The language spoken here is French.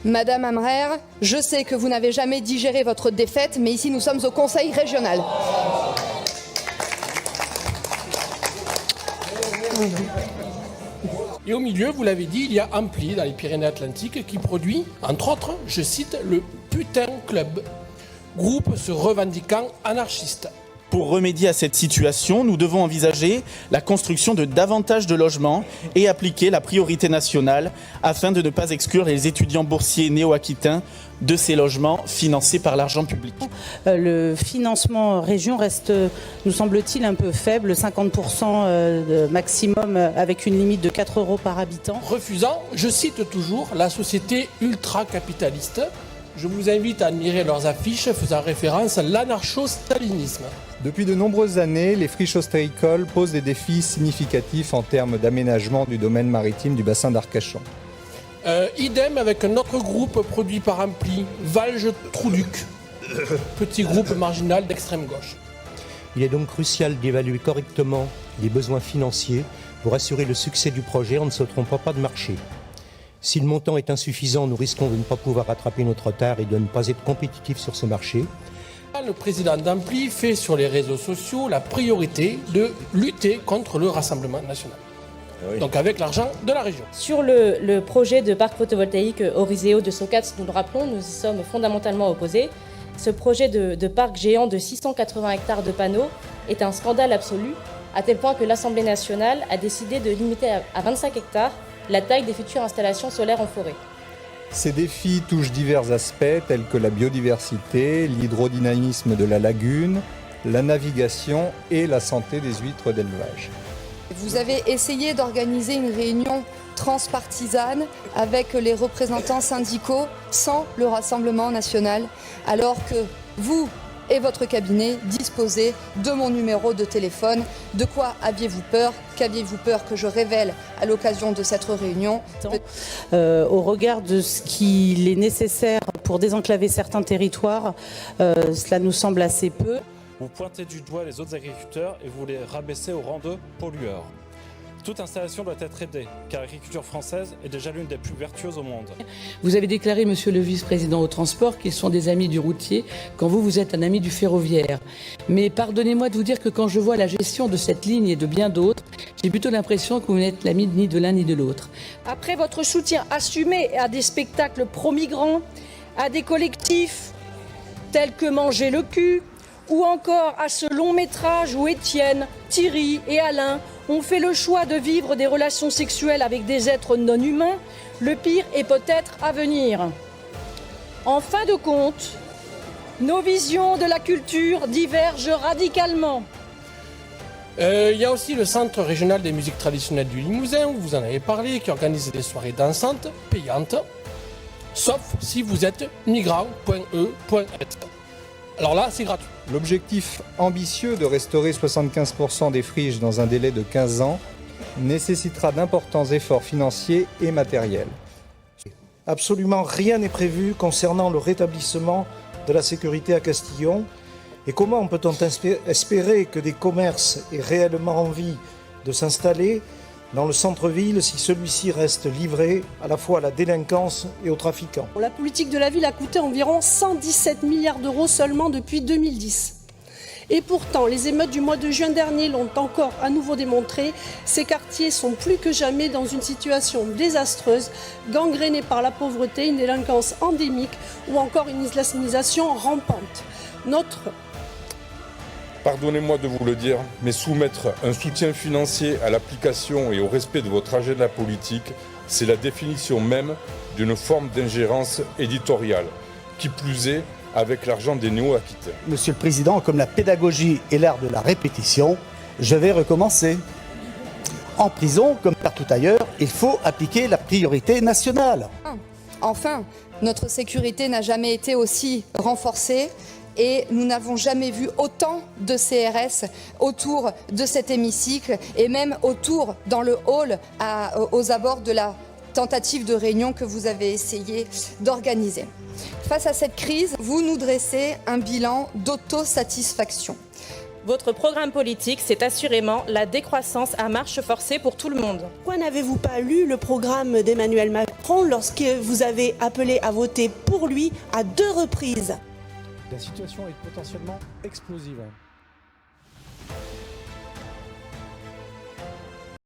Madame Amrer, je sais que vous n'avez jamais digéré votre défaite, mais ici nous sommes au Conseil régional. Et au milieu, vous l'avez dit, il y a Ampli, dans les Pyrénées-Atlantiques, qui produit, entre autres, je cite, le Putain Club, groupe se revendiquant anarchiste. Pour remédier à cette situation, nous devons envisager la construction de davantage de logements et appliquer la priorité nationale afin de ne pas exclure les étudiants boursiers néo-aquitains de ces logements financés par l'argent public. Le financement région reste, nous semble-t-il, un peu faible, 50% maximum avec une limite de 4 € par habitant. Refusant, je cite toujours, la société ultra-capitaliste. Je vous invite à admirer leurs affiches faisant référence à l'anarcho-stalinisme. Depuis de nombreuses années, les friches ostréicoles posent des défis significatifs en termes d'aménagement du domaine maritime du bassin d'Arcachon. Idem avec un autre groupe produit par Ampli, Valge-Trouduc, petit groupe marginal d'extrême gauche. Il est donc crucial d'évaluer correctement les besoins financiers pour assurer le succès du projet en ne se trompant pas de marché. Si le montant est insuffisant, nous risquons de ne pas pouvoir rattraper notre retard et de ne pas être compétitifs sur ce marché. Le président d'Ampli fait sur les réseaux sociaux la priorité de lutter contre le Rassemblement national. Oui. Donc avec l'argent de la région. Sur le projet de parc photovoltaïque Oriseo de Socats, nous le rappelons, nous y sommes fondamentalement opposés. Ce projet de parc géant de 680 hectares de panneaux est un scandale absolu, à tel point que l'Assemblée nationale a décidé de limiter à 25 hectares la taille des futures installations solaires en forêt. Ces défis touchent divers aspects tels que la biodiversité, l'hydrodynamisme de la lagune, la navigation et la santé des huîtres d'élevage. Vous avez essayé d'organiser une réunion transpartisane avec les représentants syndicaux sans le Rassemblement national, alors que vous et votre cabinet disposez de mon numéro de téléphone. De quoi aviez-vous peur? Qu'aviez-vous peur que je révèle à l'occasion de cette réunion? Au regard de ce qu'il est nécessaire pour désenclaver certains territoires, cela nous semble assez peu. Vous pointez du doigt les autres agriculteurs et vous les rabaissez au rang de pollueurs. Toute installation doit être aidée, car l'agriculture française est déjà l'une des plus vertueuses au monde. Vous avez déclaré, monsieur le vice-président au transport, qu'ils sont des amis du routier, quand vous êtes un ami du ferroviaire. Mais pardonnez-moi de vous dire que quand je vois la gestion de cette ligne et de bien d'autres, j'ai plutôt l'impression que vous n'êtes l'ami ni de l'un ni de l'autre. Après votre soutien assumé à des spectacles pro-migrants, à des collectifs tels que Manger le cul, ou encore à ce long métrage où Étienne, Thierry et Alain ont fait le choix de vivre des relations sexuelles avec des êtres non humains, le pire est peut-être à venir. En fin de compte, nos visions de la culture divergent radicalement. Il y a aussi le Centre régional des musiques traditionnelles du Limousin, où vous en avez parlé, qui organise des soirées dansantes, payantes, sauf si vous êtes migrant.e.et. Alors là, c'est gratuit. L'objectif ambitieux de restaurer 75% des friches dans un délai de 15 ans nécessitera d'importants efforts financiers et matériels. Absolument rien n'est prévu concernant le rétablissement de la sécurité à Castillon. Et comment peut-on espérer que des commerces aient réellement envie de s'installer dans le centre-ville si celui-ci reste livré à la fois à la délinquance et aux trafiquants? La politique de la ville a coûté environ 117 milliards d'euros seulement depuis 2010. Et pourtant, les émeutes du mois de juin dernier l'ont encore à nouveau démontré, ces quartiers sont plus que jamais dans une situation désastreuse, gangrénés par la pauvreté, une délinquance endémique ou encore une islamisation rampante. Pardonnez-moi de vous le dire, mais soumettre un soutien financier à l'application et au respect de votre agenda politique, c'est la définition même d'une forme d'ingérence éditoriale, qui plus est avec l'argent des néo-aquitains. Monsieur le Président, comme la pédagogie est l'art de la répétition, je vais recommencer. En prison, comme partout ailleurs, il faut appliquer la priorité nationale. Enfin, notre sécurité n'a jamais été aussi renforcée. Et nous n'avons jamais vu autant de CRS autour de cet hémicycle et même autour dans le hall aux abords de la tentative de réunion que vous avez essayé d'organiser. Face à cette crise, vous nous dressez un bilan d'autosatisfaction. Votre programme politique, c'est assurément la décroissance à marche forcée pour tout le monde. Pourquoi n'avez-vous pas lu le programme d'Emmanuel Macron lorsque vous avez appelé à voter pour lui à 2 reprises? La situation est potentiellement explosive.